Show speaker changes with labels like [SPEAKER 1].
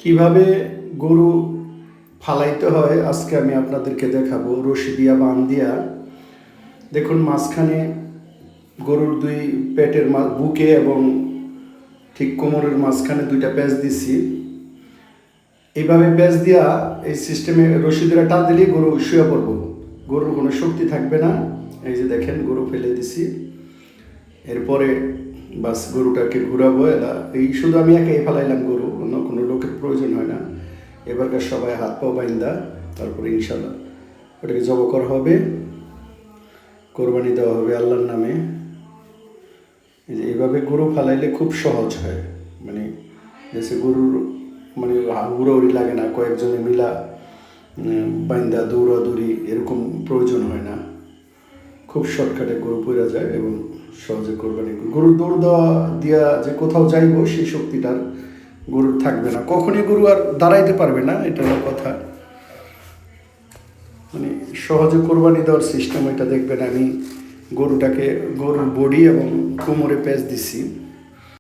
[SPEAKER 1] কিভাবে গরু ফালাইতে হয় আজকে আমি আপনাদেরকে দেখাবো। রশি দিয়া বান দিয়া দেখুন মাঝখানে গরুর দুই পেটের বুকে এবং ঠিক কোমরের মাঝখানে দুইটা প্যাঁচ দিছি। এইভাবে প্যাঁচ দিয়া এই সিস্টেমে রশি দিয়ে টান দিলেই গরু শুয়ে পড়বো, গরুর কোনো শক্তি থাকবে না। এই যে দেখেন গরু ফেলে দিছি, এরপরে বাস গরুটাকে ঘুরাবো। এই শুধু আমি একাই ফেলাইলাম গরু, অন্য কোনো লোকের প্রয়োজন হয় না। এবারকার সবাই হাত পাও বাইন্দা তারপরে ইনশাল্লাহ ওটাকে জব করা হবে, কোরবানি দেওয়া হবে আল্লাহর নামে। এই যে এইভাবে গরু ফালাইলে খুব সহজ হয়, মানে জেসে গরুর মানে উড়াউড়ি লাগে না, কয়েকজনে মিলা বাইন্দা দৌড়াদৌড়ি এরকম প্রয়োজন হয় না। খুব শর্টকাটে গরু পড়া যায় এবং সহজে কোরবানি। গরুর দৌড় দেওয়া দিয়া যে কোথাও যাইব সেই শক্তিটার গরুর থাকবে না, কখনই গরু আর দাঁড়াইতে পারবে না, এটা হলো কথা। মানে সহজে কোরবানি দেওয়ার সিস্টেম এটা দেখবেন। আমি গরুর বডি এবং কোমরে প্যাঁচ দিছি।